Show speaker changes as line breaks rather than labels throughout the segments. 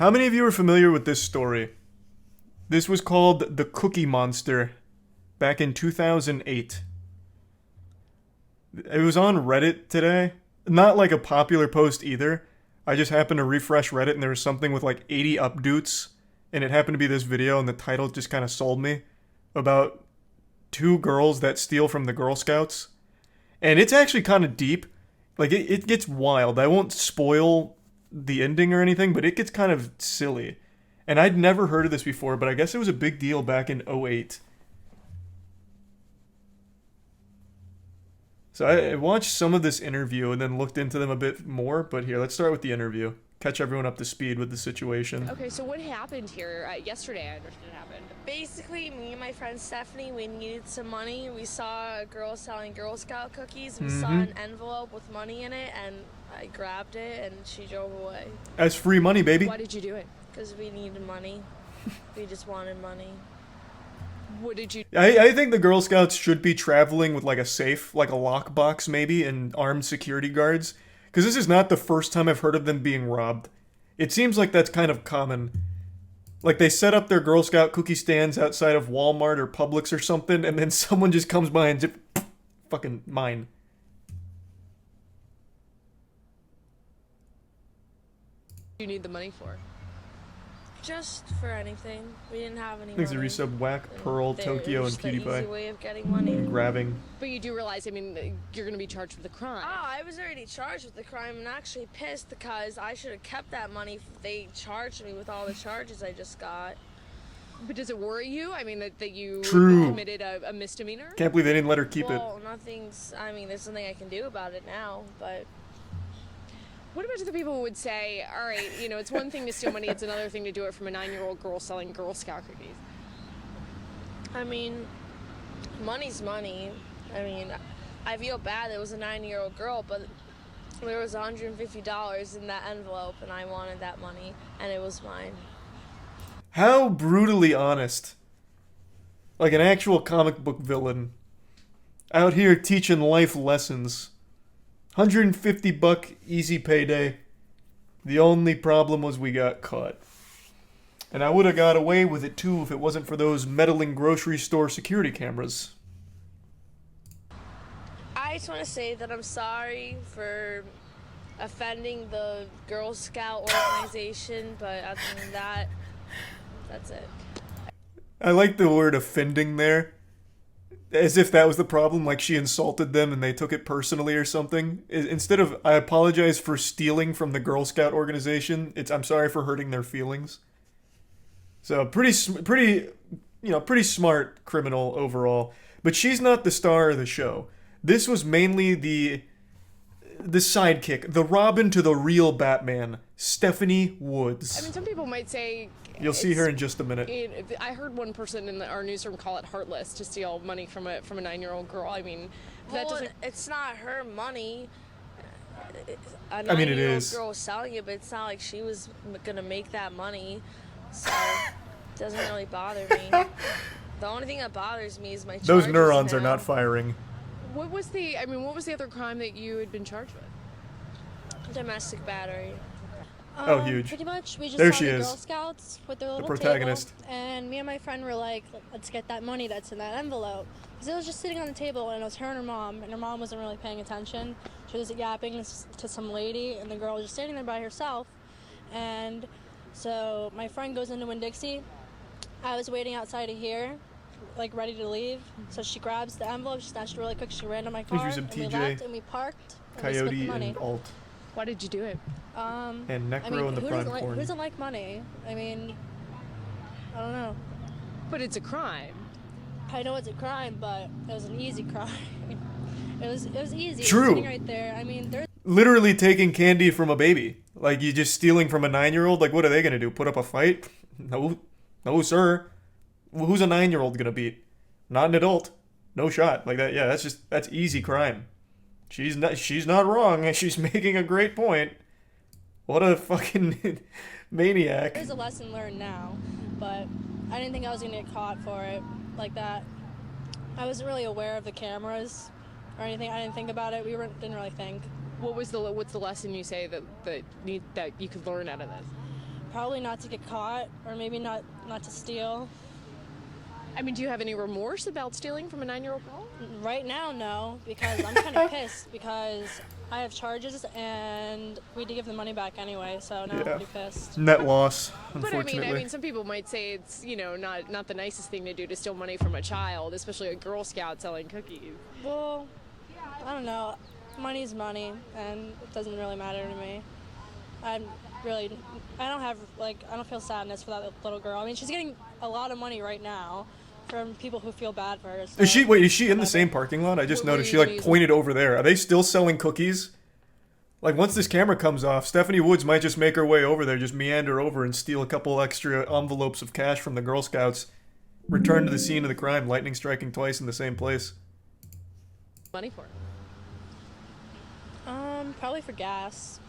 How many of you are familiar with this story? This was called the Cookie Monster back in 2008. It was on Reddit today. Not like a popular post either. I just happened to refresh Reddit and there was something with like 80 updates. And it happened to be this video and the title just kind of sold me. About two girls that steal from the Girl Scouts. And it's actually kind of deep. Like, it gets wild. I won't spoil the ending or anything, but it gets kind of silly. And I'd never heard of this before, but I guess it was a big deal back in '08. So I watched some of this interview and then looked into them a bit more, but here, let's start with the interview. Catch everyone up to speed with the situation.
Okay, so what happened here yesterday? I understand happened.
Basically, me and my friend Stephanie, we needed some money. We saw a girl selling Girl Scout cookies. We saw an envelope with money in it, and I grabbed it, and she drove away.
As free money, baby.
Why did you do it?
Because we needed money. We just wanted money.
What did you...
I think the Girl Scouts should be traveling with like a safe, like a lockbox maybe, and armed security guards. Because this is not the first time I've heard of them being robbed. It seems like that's kind of common. Like, they set up their Girl Scout cookie stands outside of Walmart or Publix or something, and then someone just comes by and just... fucking mine.
You need the money for?
Just for anything. We didn't have any
Thanks to
money.
Resub, Whack, Pearl, Tokyo, and
Just the easy
PewDiePie.
way of getting money.
Grabbing.
But you do realize, I mean, you're going to be charged with a crime.
Oh, I was already charged with the crime and actually pissed because I should have kept that money. They charged me with all the charges I just got.
But does it worry you? I mean, that you
True.
committed a misdemeanor?
Can't believe they didn't let her keep it.
Well, nothing's... I mean, there's nothing I can do about it now, but...
What about the people who would say, all right, you know, it's one thing to steal money, it's another thing to do it from a 9-year-old girl selling Girl Scout cookies?
I mean, money's money. I mean, I feel bad it was a 9-year-old girl, but there was $150 in that envelope, and I wanted that money, and it was mine.
How brutally honest. Like an actual comic book villain. Out here teaching life lessons. $150 easy payday. The only problem was we got caught. And I would have got away with it too if it wasn't for those meddling grocery store security cameras.
I just want to say that I'm sorry for offending the Girl Scout organization, but other than that, that's it.
I like the word offending there. As if that was the problem, like she insulted them and they took it personally or something. Instead of, I apologize for stealing from the Girl Scout organization, it's, I'm sorry for hurting their feelings. So, pretty smart criminal overall. But she's not the star of the show. This was mainly the sidekick, the Robin to the real Batman, Stephanie Woods.
I mean, some people might say...
You'll see her in just a minute.
I heard one person in our newsroom call it heartless to steal money from a 9-year-old girl. I mean, that
Well,
doesn't...
it's not her money. A
I mean, it
9-year-old
is.
girl was selling it, but it's not like she was gonna make that money. So, it doesn't really bother me. The only thing that bothers me is my charges.
Those neurons are
now.
not firing.
What was the other crime that you had been charged with?
Domestic battery.
Oh, huge.
Pretty much, we just
There
saw
she
the
is.
Girl Scouts with their little
protagonist.
table, and me and my friend were like, let's get that money that's in that envelope. Because it was just sitting on the table, and it was her and her mom wasn't really paying attention. She was yapping to some lady, and the girl was just standing there by herself. And so my friend goes into Winn-Dixie. I was waiting outside of here, like ready to leave. So she grabs the envelope, she snatched it really quick, she ran to my car,
Here's
and we
TJ,
left, and we parked, and we split the
Coyote
money.
and Alt.
Why did you do it?
And
I
Necro
mean,
and the Prime Corn.
who doesn't like money? I mean, I don't know.
But it's a crime.
I know it's a crime, but it was an easy crime. It was easy.
True.
It was sitting right there. I mean, there's
Literally taking candy from a baby. Like, you just stealing from a 9-year-old? Like, what are they gonna do? Put up a fight? No, sir. Who's a 9-year-old gonna beat? Not an adult. No shot. Like that. Yeah, that's easy crime. She's not wrong. She's making a great point. What a fucking maniac.
a lesson learned now, but I didn't think I was gonna get caught for it like that. I wasn't really aware of the cameras or anything. I didn't think about it. Didn't really think.
What's the lesson you say that you could learn out of this?
Probably not to get caught, or maybe not to steal.
I mean, do you have any remorse about stealing from a 9-year-old girl?
Right now, no, because I'm kind of pissed because I have charges and we had to give the money back anyway, so now I'm pretty pissed.
Net loss,
But
unfortunately.
I mean, some people might say it's, you know, not the nicest thing to do to steal money from a child, especially a Girl Scout selling cookies.
Well, I don't know. Money's money, and it doesn't really matter to me. I don't feel sadness for that little girl. I mean, she's getting a lot of money right now from people who feel bad for her. So
Is she in the same parking lot? I just
What were
noticed
you
she
gonna use?
pointed over there. Are they still selling cookies? Like, once this camera comes off, Stephanie Woods might just make her way over there, just meander over and steal a couple extra envelopes of cash from the Girl Scouts. Return to the scene of the crime, lightning striking twice in the same place.
Money for it.
Probably for gas.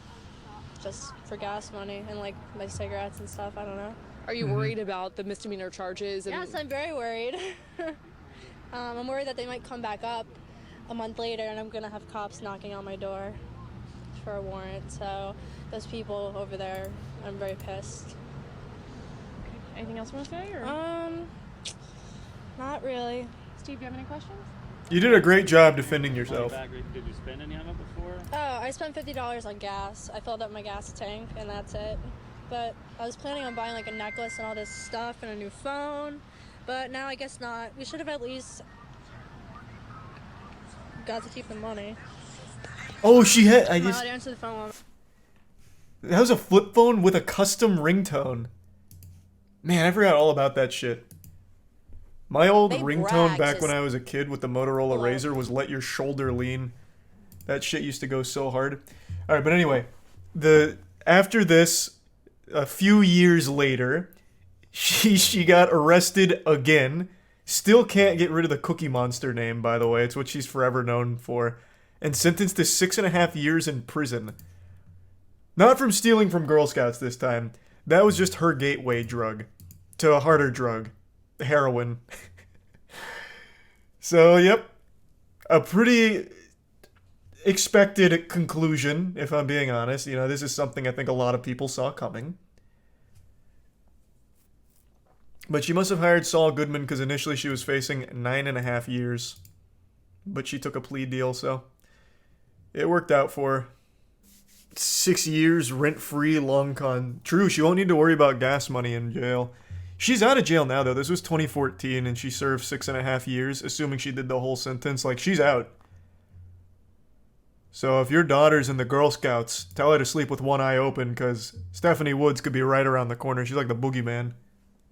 Just for gas money and like my cigarettes and stuff. I don't know.
Are you worried about the misdemeanor charges? And
Yes, I'm very worried. I'm worried that they might come back up a month later and I'm gonna have cops knocking on my door for a warrant. So those people over there, I'm very pissed.
Anything else you want to say? Or?
Not really.
Steve, do you have any questions?
You did a great job defending yourself.
Did you spend any on it before?
Oh, I spent $50 on gas. I filled up my gas tank and that's it. But I was planning on buying like a necklace and all this stuff and a new phone. But now I guess not. We should have at least got to keep the money.
Oh, she had.
I'd answer the phone.
That was a flip phone with a custom ringtone. Man, I forgot all about that shit. My old
They
ringtone
brag
back
just-
when I was a kid with the Motorola Razr was "Let Your Shoulder Lean." That shit used to go so hard. All right, but anyway, after this, a few years later, she got arrested again. Still can't get rid of the Cookie Monster name, by the way. It's what she's forever known for, and sentenced to 6.5 years in prison. Not from stealing from Girl Scouts this time. That was just her gateway drug to a harder drug. Heroin. So, yep. A pretty expected conclusion, if I'm being honest. You know, this is something I think a lot of people saw coming. But she must have hired Saul Goodman because initially she was facing 9.5 years. But she took a plea deal, so it worked out for her. 6 years, rent-free, long con. True, she won't need to worry about gas money in jail. She's out of jail now, though. This was 2014, and she served 6.5 years, assuming she did the whole sentence. Like, she's out. So if your daughter's in the Girl Scouts, tell her to sleep with one eye open, because Stephanie Woods could be right around the corner. She's like the boogeyman.